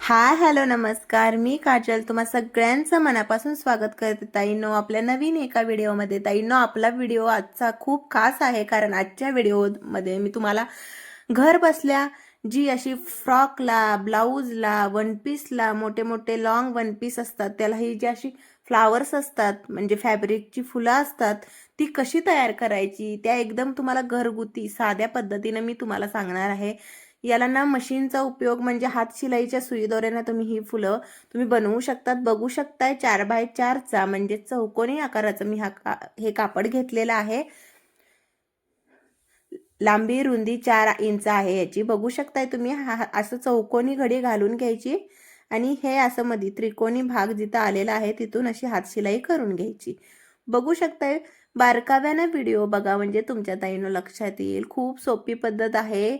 Hi hello नमस्कार. मी काजल तुम्हा सगळ्यांचं मनापासून स्वागत करते ताईंनो आपल्या नवीन एका व्हिडिओमध्ये. ताईंनो आपला व्हिडिओ आजचा खूप खास आहे, कारण आजच्या व्हिडिओमध्ये मी तुम्हाला घर बसल्या जी अशी फ्रॉकला, ब्लाऊजला, वन पीसला, मोठे मोठे लॉंग वन पीस असतात त्याला ही जी अशी फ्लावर्स असतात म्हणजे फॅब्रिकची फुलं असतात ती कशी तयार करायची, त्या एकदम तुम्हाला घरगुती साध्या पद्धतीने मी तुम्हाला सांगणार आहे. याला ना मशीनचा उपयोग म्हणजे हात शिलाईच्या सुईदोऱ्याने तुम्ही ही फुलं तुम्ही बनवू शकतात. बघू शकताय 4x4चा म्हणजे चौकोनी आकाराचं मी हे कापड घेतलेलं आहे. लांबी रुंदी 4 इंच आहे याची. बघू शकताय तुम्ही असं चौकोनी घडी घालून घ्यायची आणि हे असं मध्ये त्रिकोणी भाग जिथं आलेला आहे तिथून अशी हात शिलाई करून घ्यायची. बघू शकताय. बारकाव्यानं व्हिडिओ बघा म्हणजे तुमच्या ताईनं लक्षात येईल. खूप सोपी पद्धत आहे.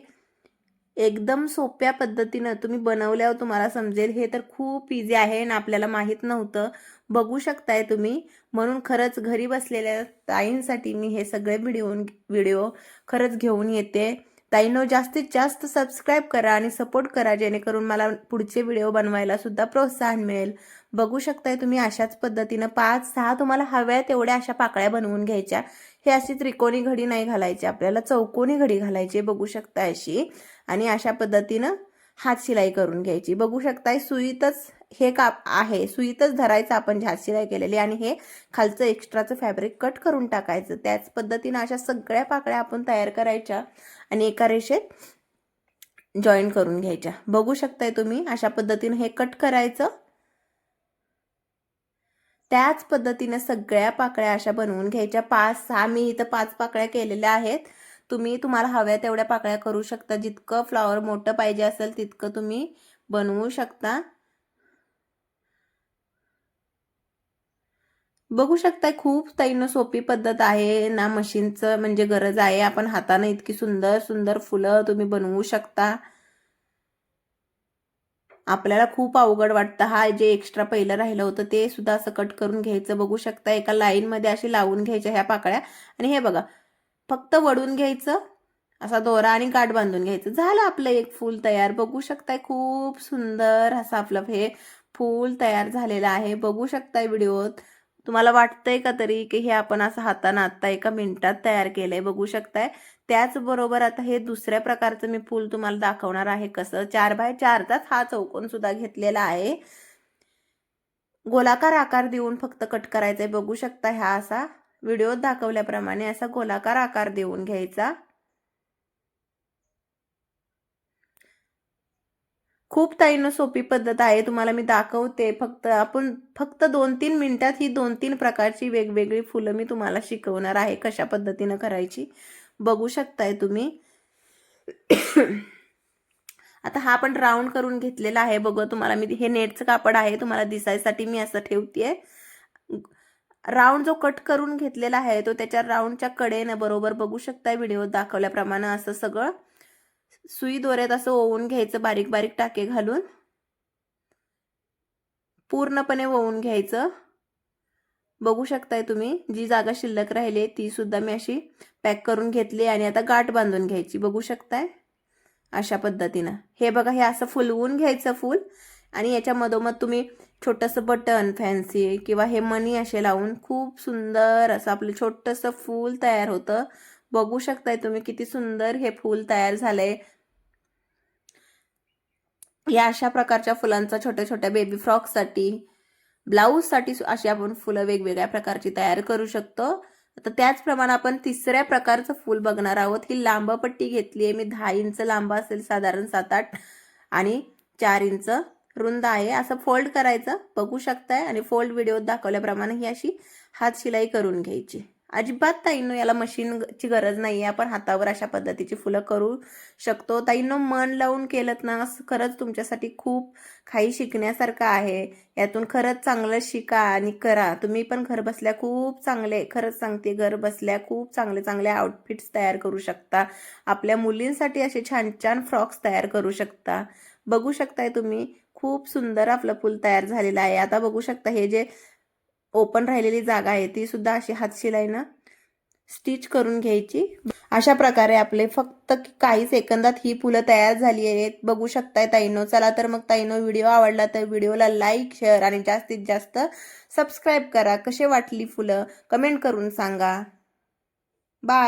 एकदम सोप्या पद्धतीनं तुम्ही बनवल्यावर तुम्हाला समजेल. हे तर खूप इझी आहे आणि आपल्याला माहीत नव्हतं. बघू शकताय तुम्ही. म्हणून खरंच घरी बसलेल्या ताईंसाठी मी हे सगळे व्हिडिओ खरंच घेऊन येते. ताईंनो जास्तीत जास्त सबस्क्राईब करा आणि सपोर्ट करा, जेणेकरून मला पुढचे व्हिडिओ बनवायला सुद्धा प्रोत्साहन मिळेल. बघू शकताय तुम्ही अशाच पद्धतीनं 5-6 तुम्हाला हव्या तेवढ्या अशा पाकळ्या बनवून घ्यायच्या. हे अशी त्रिकोणी घडी नाही घालायची, आपल्याला चौकोनी घडी घालायची. बघू शकताय अशी. आणि अशा पद्धतीनं हात शिलाई करून घ्यायची. बघू शकताय सुईतच हे काप आहे, सुईतच धरायचं आपण हात शिलाई केलेली आणि हे खालचं एक्स्ट्राचं फॅब्रिक कट करून टाकायचं. त्याच पद्धतीनं अशा सगळ्या पाकळ्या आपण तयार करायच्या आणि एका रेषेत जॉईन करून घ्यायच्या. बघू शकताय तुम्ही अशा पद्धतीनं हे कट करायचं. त्याच पद्धतीने सगळ्या पाकळ्या अशा बनवून घ्यायच्या. 5-6 मी इथं 5 पाकळ्या केलेल्या आहेत. तुम्हाला हव्या तेवढ्या पाकळ्या करू शकता. जितकं फ्लॉवर मोठं पाहिजे असेल तितकं तुम्ही बनवू शकता. बघू शकताय खूप ताईंनो सोपी पद्धत आहे ना. मशीनचं म्हणजे गरज आहे. आपण हाताने इतकी सुंदर सुंदर फुलं तुम्ही बनवू शकता. आपल्याला खूप अवघड वाटतं. हा जे एक्स्ट्रा पहिलं राहिलं होतं ते सुद्धा असं कट करून घ्यायचं. बघू शकता एका लाईन मध्ये अशी लावून घ्यायच्या ह्या पाकळ्या आणि हे बघा फक्त वडून घ्यायचं असा दोरा आणि गाठ बांधून घ्यायचं. झालं आपलं एक फूल तयार. बघू शकताय खूप सुंदर असं आपलं हे फूल तयार झालेलं आहे. बघू शकताय व्हिडिओत. तुम्हाला वाटतंय का तरी की हे आपण असं हाताने आता एका मिनिटात तयार केलंय. बघू शकताय. त्याचबरोबर आता हे दुसऱ्या प्रकारचं मी फूल तुम्हाला दाखवणार आहे. कसं 4x4चाच हा चौकोन सुद्धा घेतलेला आहे. गोलाकार आकार देऊन फक्त कट करायचंय. बघू शकता हा असा व्हिडिओत दाखवल्याप्रमाणे असा गोलाकार आकार देऊन घ्यायचा. खूप ताईंनो सोपी पद्धत आहे. तुम्हाला मी दाखवते. फक्त 2-3 मिनिटात ही 2-3 प्रकारची वेगवेगळी फुलं मी तुम्हाला शिकवणार आहे कशा पद्धतीनं करायची. बघू शकताय तुम्ही. आता हा आपण राऊंड करून घेतलेला आहे. बघू तुम्हाला मी हे नेटचं कापड आहे, तुम्हाला दिसायसाठी मी असं ठेवतेय. राऊंड जो कट करून घेतलेला आहे तो त्याच्या राऊंडच्या कडेनं बरोबर बघू शकताय व्हिडिओ दाखवल्याप्रमाणे असं सगळं सुई दोऱ्यात असं ओवून घ्यायचं. बारीक बारीक टाके घालून पूर्णपणे ओवून घ्यायचं. बघू शकताय तुम्ही. जी जागा शिल्लक राहिली ती सुद्धा मी अशी पॅक करून घेतली आणि आता गाठ बांधून घ्यायची. बघू शकताय अशा पद्धतीनं. हे बघा हे असं फुलवून घ्यायचं फूल आणि याच्या मधोमध तुम्ही छोटंसं बटन फॅन्सी किंवा हे मणी असे लावून खूप सुंदर असं आपलं छोटंसं फूल तयार होतं. बघू शकताय तुम्ही किती सुंदर हे फूल तयार झालंय. या अशा प्रकारच्या फुलांचा छोट्या छोट्या बेबी फ्रॉकसाठी, ब्लाऊजसाठी अशी आपण फुलं वेगवेगळ्या प्रकारची तयार करू शकतो. आता त्याचप्रमाणे आपण तिसऱ्या प्रकारचं फूल बघणार आहोत. ही लांब पट्टी घेतली आहे मी. 10 इंच लांब असेल साधारण 7-8 आणि 4 इंच रुंद आहे. असं फोल्ड करायचं. बघू शकताय आणि फोल्ड व्हिडिओत दाखवल्याप्रमाणे ही अशी हात शिलाई करून घ्यायची. अजिबात ताईंनो याला मशीनची गरज नाही आहे. आपण हातावर अशा पद्धतीची फुलं करू शकतो. ताईंनो मन लावून केलं ना खरंच तुमच्यासाठी खूप काही शिकण्यासारखं आहे. यातून खरंच चांगलं शिका आणि करा. तुम्ही पण घर बसल्या खूप चांगले, खरंच सांगते, घर बसल्या खूप चांगले चांगले आउटफिट्स तयार करू शकता. आपल्या मुलींसाठी असे छान छान फ्रॉक्स तयार करू शकता. बघू शकताय तुम्ही खूप सुंदर आपलं फूल तयार झालेलं आहे. आता बघू शकता हे जे ओपन राहिलेली जागा आहे ती सुद्धा अशी हात शिलाईनं स्टिच करून घ्यायची। अशा प्रकारे आपले फक्त काही सेकंदात ही फुलं तयार झाली आहेत, बघू शकताय ताईंनो। चला तर मग ताईंनो, व्हिडिओ आवडला तर व्हिडिओला लाईक, शेअर आणि जास्तीत जास्त सबस्क्राईब करा। कशी वाटली फुलं कमेंट करून सांगा। बाय।